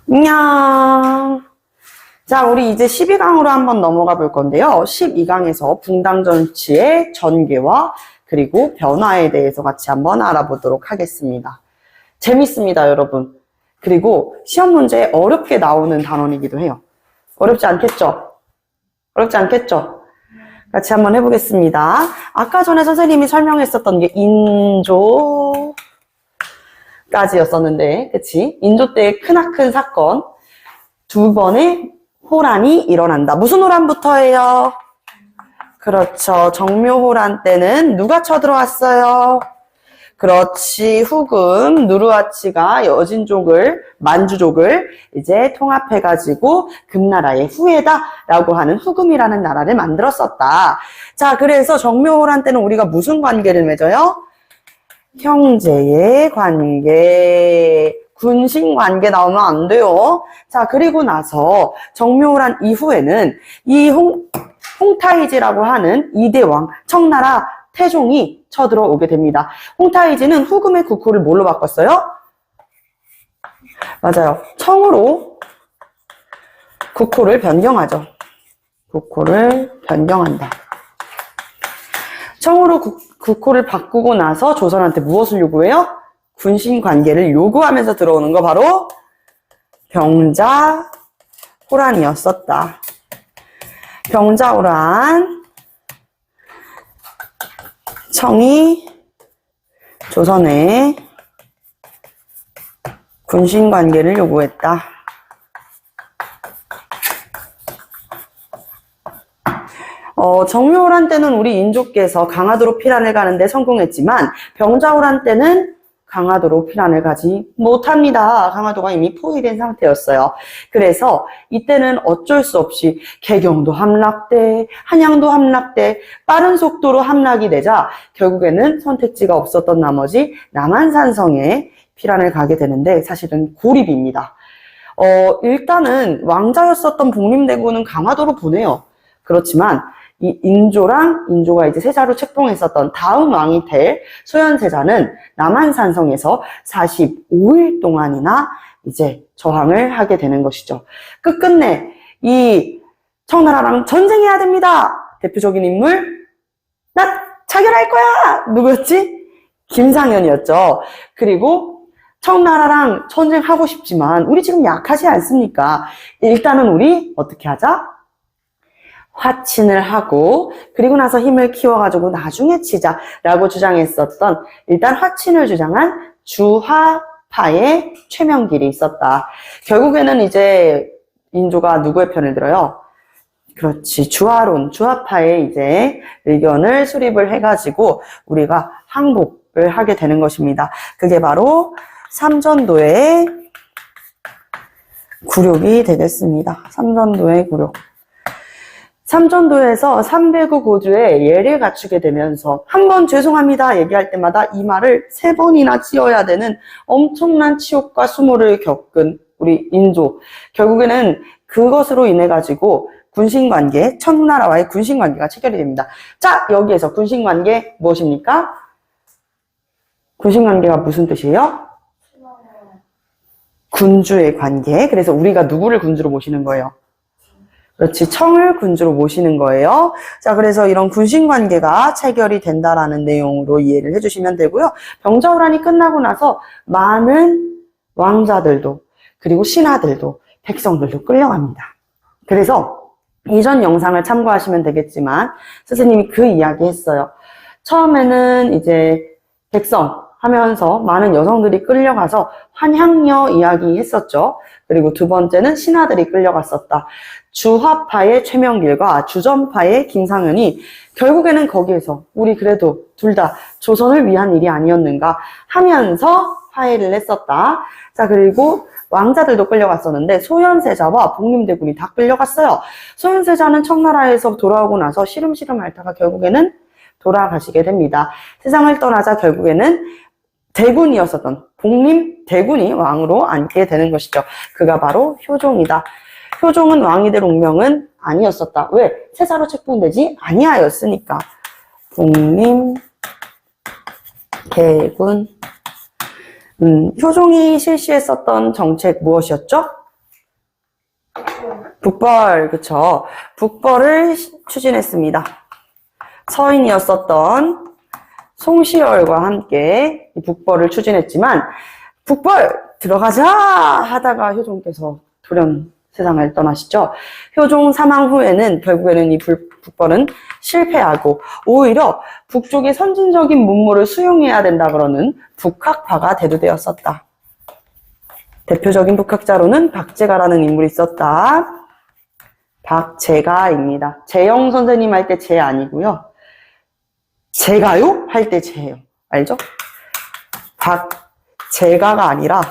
안녕. 자, 우리 이제 12강으로 한번 넘어가 볼 건데요. 12강에서 붕당 전치의 전개와 그리고 변화에 대해서 같이 한번 알아보도록 하겠습니다. 재밌습니다, 여러분. 그리고 시험 문제에 어렵게 나오는 단원이기도 해요. 어렵지 않겠죠? 어렵지 않겠죠? 같이 한번 해보겠습니다. 아까 전에 선생님이 설명했었던 게 인조까지였었는데, 그치? 인조 때의 크나큰 사건, 두 번의 호란이 일어난다. 무슨 호란부터예요? 그렇죠. 정묘호란 때는 누가 쳐들어왔어요? 그렇지. 후금, 누르하치가 여진족을, 만주족을 이제 통합해가지고 금나라의 후예다라고 하는 후금이라는 나라를 만들었었다. 자, 그래서 정묘호란 때는 우리가 무슨 관계를 맺어요? 형제의 관계, 군신 관계 나오면 안 돼요. 자, 그리고 나서 정묘호란 이후에는 이 홍타이지라고 하는 이대왕, 청나라 태종이 쳐들어오게 됩니다. 홍타이지는 후금의 국호를 뭘로 바꿨어요? 맞아요. 청으로 국호를 변경하죠. 국호를 변경한다. 청으로 국호를 바꾸고 나서 조선한테 무엇을 요구해요? 군신 관계를 요구하면서 들어오는 거 바로 병자호란이었었다. 병자호란, 청이 조선에 군신 관계를 요구했다. 정묘호란 때는 우리 인조께서 강화도로 피란을 가는데 성공했지만 병자호란 때는 강화도로 피란을 가지 못합니다. 강화도가 이미 포위된 상태였어요. 그래서 이때는 어쩔 수 없이 개경도 함락돼, 한양도 함락돼, 빠른 속도로 함락이 되자 결국에는 선택지가 없었던 나머지 남한산성에 피란을 가게 되는데 사실은 고립입니다. 일단은 왕자였었던 복림대군은 강화도로 보내요. 그렇지만 이 인조가 이제 세자로 책봉했었던 다음 왕이 될 소현세자는 남한산성에서 45일 동안이나 이제 저항을 하게 되는 것이죠. 끝끝내 이 청나라랑 전쟁해야 됩니다. 대표적인 인물, 나 자결할 거야. 누구였지? 김상현이었죠. 그리고 청나라랑 전쟁하고 싶지만 우리 지금 약하지 않습니까? 일단은 우리 어떻게 하자? 화친을 하고 그리고 나서 힘을 키워가지고 나중에 치자라고 주장했었던 일단 화친을 주장한 주화파의 최명길이 있었다. 결국에는 이제 인조가 누구의 편을 들어요? 그렇지. 주화파의 이제 의견을 수립을 해가지고 우리가 항복을 하게 되는 것입니다. 그게 바로 삼전도의 굴욕이 되겠습니다. 삼전도의 굴욕. 삼전도에서 삼배구 고주의 예를 갖추게 되면서 한 번 죄송합니다 얘기할 때마다 이 말을 3번이나 지어야 되는 엄청난 치욕과 수모를 겪은 우리 인조. 결국에는 그것으로 인해 가지고 군신관계, 청나라와의 군신관계가 체결이 됩니다. 자, 여기에서 군신관계 무엇입니까? 군신관계가 무슨 뜻이에요? 군주의 관계. 그래서 우리가 누구를 군주로 모시는 거예요? 그렇지. 청을 군주로 모시는 거예요. 자, 그래서 이런 군신관계가 체결이 된다라는 내용으로 이해를 해주시면 되고요. 병자호란이 끝나고 나서 많은 왕자들도 그리고 신하들도 백성들도 끌려갑니다. 그래서 이전 영상을 참고하시면 되겠지만 선생님이 그 이야기 했어요. 처음에는 이제 백성 하면서 많은 여성들이 끌려가서 환향녀 이야기 했었죠. 그리고 두 번째는 신하들이 끌려갔었다. 주화파의 최명길과 주전파의 김상현이 결국에는 거기에서 우리 그래도 둘 다 조선을 위한 일이 아니었는가 하면서 화해를 했었다. 자, 그리고 왕자들도 끌려갔었는데 소현세자와 복림대군이 다 끌려갔어요. 소현세자는 청나라에서 돌아오고 나서 시름시름 앓다가 결국에는 돌아가시게 됩니다. 세상을 떠나자 결국에는 대군이었었던 복림대군이 왕으로 앉게 되는 것이죠. 그가 바로 효종이다. 효종은 왕이 될 운명은 아니었었다. 왜? 세자로 책봉되지 아니하였으니까. 복림대군. 효종이 실시했었던 정책 무엇이었죠? 북벌, 그쵸. 북벌을 추진했습니다. 서인이었었던 송시열과 함께 이 북벌을 추진했지만, 북벌 들어가자 하다가 효종께서 돌연 세상을 떠나시죠. 효종 사망 후에는 결국에는 이 북벌은 실패하고 오히려 북쪽의 선진적인 문물을 수용해야 된다 그러는 북학파가 대두되었었다. 대표적인 북학자로는 박제가라는 인물이 있었다. 박제가입니다. 재영 선생님 할 때 제 아니고요. 제가요? 할 때 제예요. 알죠? 박제가가 아니라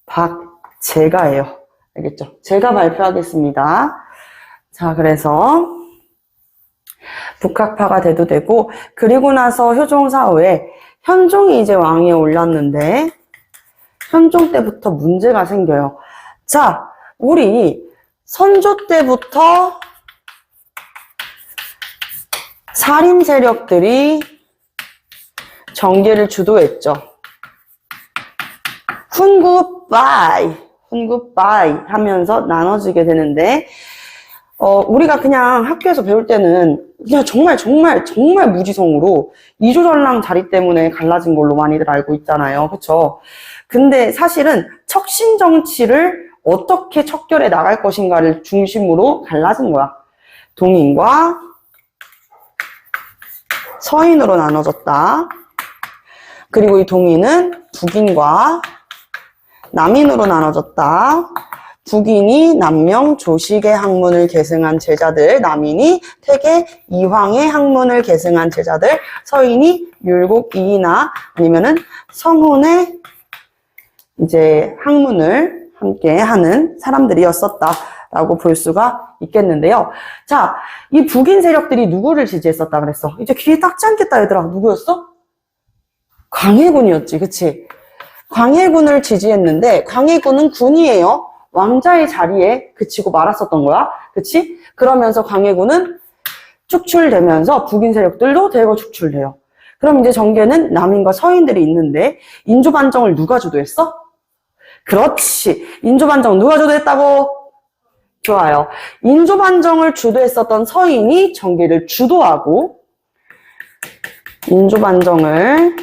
박제가예요. 알겠죠? 제가 발표하겠습니다. 자, 그래서 북학파가 대두되고, 그리고 나서 효종 사후에 현종이 이제 왕위에 올랐는데 현종 때부터 문제가 생겨요. 자, 우리 선조 때부터 살인 세력들이 정계를 주도했죠. 훈굿바이 하면서 나눠지게 되는데, 우리가 그냥 학교에서 배울 때는 그냥 정말 무지성으로 이조전랑 자리 때문에 갈라진 걸로 많이들 알고 있잖아요. 그쵸? 근데 사실은 척신 정치를 어떻게 척결해 나갈 것인가를 중심으로 갈라진 거야. 동인과 서인으로 나눠졌다. 그리고 이 동인은 북인과 남인으로 나눠졌다. 북인이 남명 조식의 학문을 계승한 제자들, 남인이 태계 이황의 학문을 계승한 제자들, 서인이 율곡 이이나 아니면은 성훈의 이제 학문을 함께 하는 사람들이었었다라고 볼 수가 있겠는데요. 자, 이 북인 세력들이 누구를 지지했었다 그랬어? 이제 귀에 닦지 않겠다 얘들아. 누구였어? 광해군이었지, 그치? 광해군을 지지했는데, 광해군은 군이에요. 왕자의 자리에 그치고 말았었던 거야. 그치? 그러면서 광해군은 축출되면서 북인 세력들도 대거 축출돼요. 그럼 이제 정계는 남인과 서인들이 있는데, 인조반정을 누가 주도했어? 그렇지. 인조반정 누가 주도했다고? 좋아요. 인조반정을 주도했었던 서인이 정계를 주도하고, 인조반정을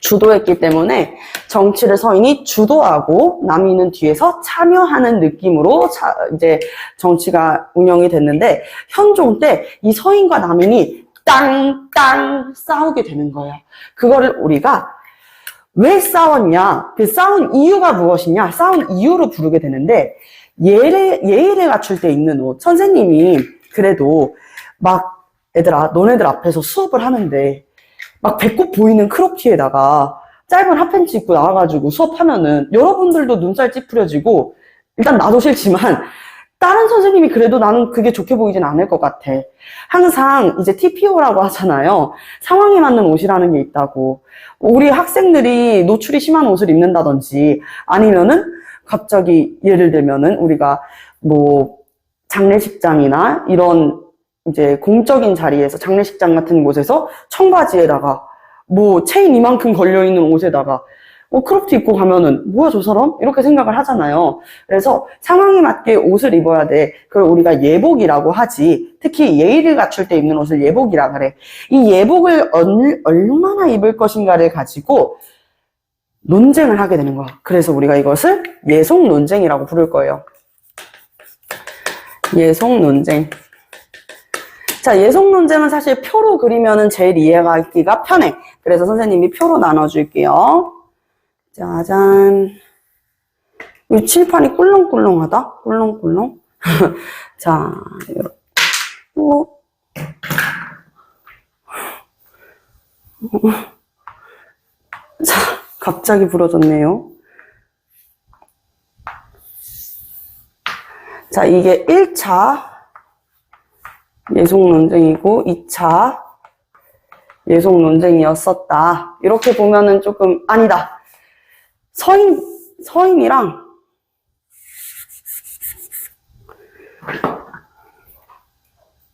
주도했기 때문에 정치를 서인이 주도하고 남인은 뒤에서 참여하는 느낌으로 이제 정치가 운영이 됐는데, 현종 때 이 서인과 남인이 땅땅 싸우게 되는 거예요. 그거를 우리가 왜 싸웠냐, 그 싸운 이유가 무엇이냐, 싸운 이유로 부르게 되는데, 예의를 갖출 때 입는 옷. 선생님이 그래도 막 얘들아 너네들 앞에서 수업을 하는데 막 배꼽 보이는 크롭티에다가 짧은 핫팬츠 입고 나와가지고 수업하면은 여러분들도 눈살 찌푸려지고, 일단 나도 싫지만 다른 선생님이 그래도 나는 그게 좋게 보이진 않을 것 같아. 항상 이제 TPO라고 하잖아요. 상황에 맞는 옷이라는 게 있다고. 우리 학생들이 노출이 심한 옷을 입는다든지, 아니면은 갑자기 예를 들면은 우리가 뭐 장례식장이나 이런 이제 공적인 자리에서, 장례식장 같은 곳에서 청바지에다가 뭐 체인 이만큼 걸려있는 옷에다가 크롭티 입고 가면은 뭐야 저 사람? 이렇게 생각을 하잖아요. 그래서 상황에 맞게 옷을 입어야 돼. 그걸 우리가 예복이라고 하지. 특히 예의를 갖출 때 입는 옷을 예복이라 그래. 이 예복을 얼마나 입을 것인가를 가지고 논쟁을 하게 되는 거야. 그래서 우리가 이것을 예속 논쟁이라고 부를 거예요. 예속 논쟁. 자, 예속 논쟁은 사실 표로 그리면은 제일 이해하기가 편해. 그래서 선생님이 표로 나눠줄게요. 짜잔. 이 칠판이 꿀렁꿀렁하다? 꿀렁꿀렁. 자, 요. 자, 갑자기 부러졌네요. 자, 이게 1차 예속 논쟁이고 2차 예속 논쟁이었었다. 이렇게 보면은 조금 아니다. 서인이랑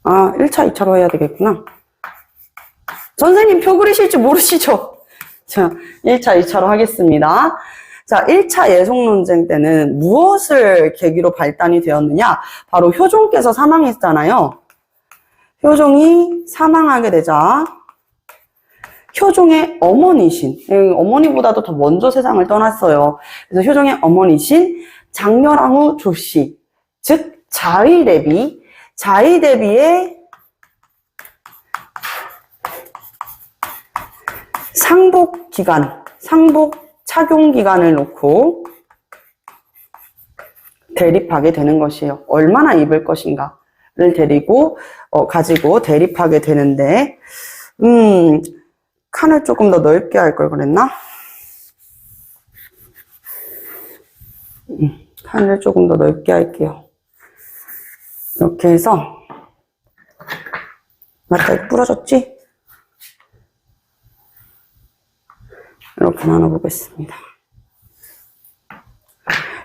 1차, 2차로 해야 되겠구나. 선생님 표 그리실 줄 모르시죠? 자, 1차, 2차로 하겠습니다. 자, 1차 예송 논쟁 때는 무엇을 계기로 발단이 되었느냐? 바로 효종께서 사망했잖아요. 효종이 사망하게 되자 효종의 어머니신, 어머니보다도 더 먼저 세상을 떠났어요. 그래서 효종의 어머니신 장렬왕후 조씨, 즉 자의대비의 상복 착용 기간을 놓고 대립하게 되는 것이에요. 얼마나 입을 것인가를 가지고 대립하게 되는데, 칸을 조금 더 넓게 할 걸 그랬나? 칸을 조금 더 넓게 할게요. 이렇게 해서, 맞다, 이거 부러졌지? 이렇게 나눠보겠습니다.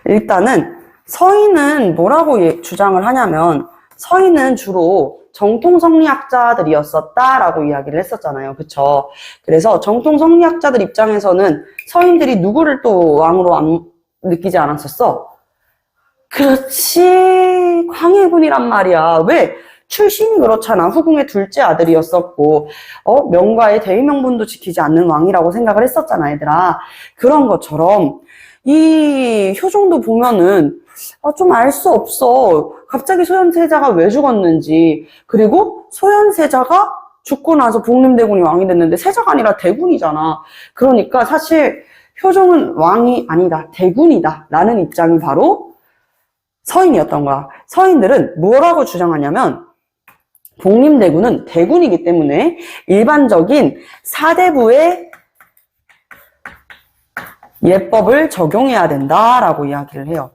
일단은 서인은 뭐라고 주장을 하냐면, 서인은 주로 정통성리학자들이었었다라고 이야기를 했었잖아요. 그쵸? 그래서 정통성리학자들 입장에서는 서인들이 누구를 또 왕으로 느끼지 않았었어? 그렇지, 광해군이란 말이야. 왜? 출신이 그렇잖아. 후궁의 둘째 아들이었었고, 명가의 대의명분도 지키지 않는 왕이라고 생각을 했었잖아, 얘들아. 그런 것처럼 이 효종도 보면은 좀 알 수 없어. 갑자기 소현세자가 왜 죽었는지, 그리고 소현세자가 죽고 나서 복림대군이 왕이 됐는데 세자가 아니라 대군이잖아. 그러니까 사실 효종은 왕이 아니다, 대군이다 라는 입장이 바로 서인이었던 거야. 서인들은 뭐라고 주장하냐면, 복림대군은 대군이기 때문에 일반적인 사대부의 예법을 적용해야 된다라고 이야기를 해요.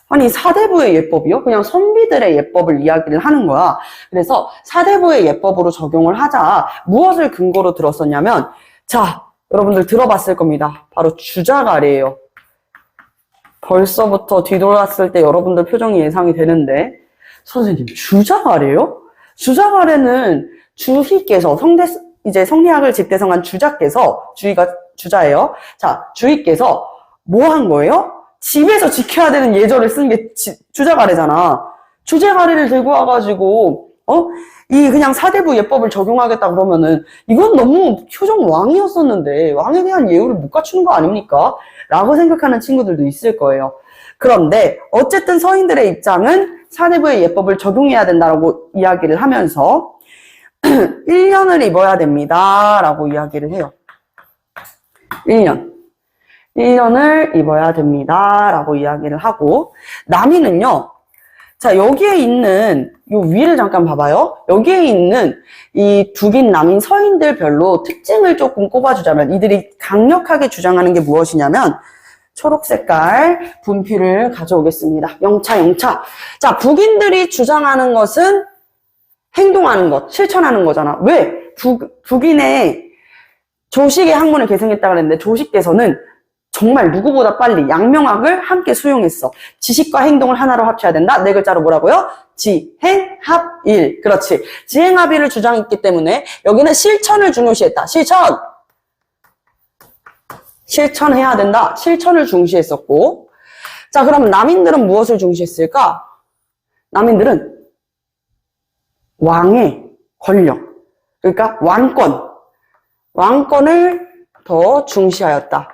아니, 사대부의 예법이요? 그냥 선비들의 예법을 이야기를 하는 거야. 그래서 사대부의 예법으로 적용을 하자. 무엇을 근거로 들었었냐면, 자, 여러분들 들어봤을 겁니다. 바로 주자가래예요. 벌써부터 뒤돌았을 때 여러분들 표정이 예상이 되는데, 선생님, 주자가래요? 주자가래는 주희께서, 이제 성리학을 집대성한 주자께서, 주희가 주자예요. 자, 주희께서 뭐 한 거예요? 집에서 지켜야 되는 예절을 쓴 게 주자가래잖아. 주제가래를 들고 와가지고, 이 그냥 사대부 예법을 적용하겠다 그러면은, 이건 너무 효종 왕이었었는데, 왕에 대한 예우를 못 갖추는 거 아닙니까? 라고 생각하는 친구들도 있을 거예요. 그런데, 어쨌든 서인들의 입장은 사대부의 예법을 적용해야 된다라고 이야기를 하면서, 1년을 입어야 됩니다. 라고 이야기를 해요. 1년을 입어야 됩니다. 라고 이야기를 하고, 남이는요, 자, 여기에 있는, 요 위를 잠깐 봐봐요. 여기에 있는 이 북인, 남인, 서인들별로 특징을 조금 꼽아주자면, 이들이 강력하게 주장하는 게 무엇이냐면, 초록 색깔 분필을 가져오겠습니다. 영차. 자, 북인들이 주장하는 것은 행동하는 것, 실천하는 거잖아. 왜? 북인의 조식의 학문을 계승했다고 그랬는데, 조식께서는 정말 누구보다 빨리 양명학을 함께 수용했어. 지식과 행동을 하나로 합쳐야 된다. 네 글자로 뭐라고요? 지행합일. 그렇지. 지행합일을 주장했기 때문에 여기는 실천을 중요시했다. 실천해야 된다. 실천을 중시했었고. 자, 그럼 남인들은 무엇을 중시했을까? 남인들은 왕의 권력, 그러니까 왕권을 더 중시하였다.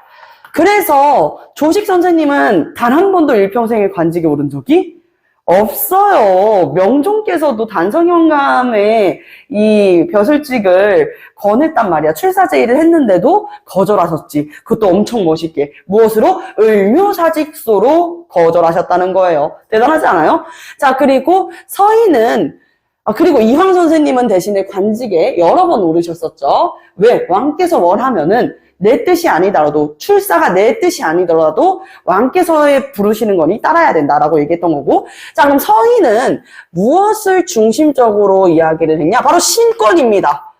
그래서 조식 선생님은 단 한 번도 일평생에 관직에 오른 적이 없어요. 명종께서도 단성현감의 이 벼슬직을 권했단 말이야. 출사제의를 했는데도 거절하셨지. 그것도 엄청 멋있게. 무엇으로? 을묘사직소로 거절하셨다는 거예요. 대단하지 않아요? 자, 그리고 서인은 그리고 이황 선생님은 대신에 관직에 여러 번 오르셨었죠. 왜? 왕께서 원하면은 내 뜻이 아니더라도, 출사가 내 뜻이 아니더라도 왕께서의 부르시는 거니 따라야 된다라고 얘기했던 거고. 자, 그럼 서인은 무엇을 중심적으로 이야기를 했냐? 바로 신권입니다.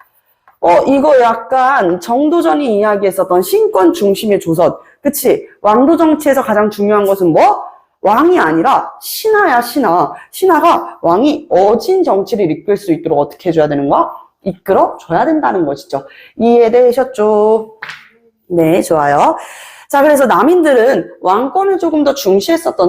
이거 약간 정도전이 이야기했었던 신권 중심의 조선. 그치? 왕도 정치에서 가장 중요한 것은 뭐? 왕이 아니라 신하야, 신하. 신하가 왕이 어진 정치를 이끌 수 있도록 어떻게 해줘야 되는 거야? 이끌어줘야 된다는 것이죠. 이해되셨죠? 네, 좋아요. 자, 그래서 남인들은 왕권을 조금 더 중시했었던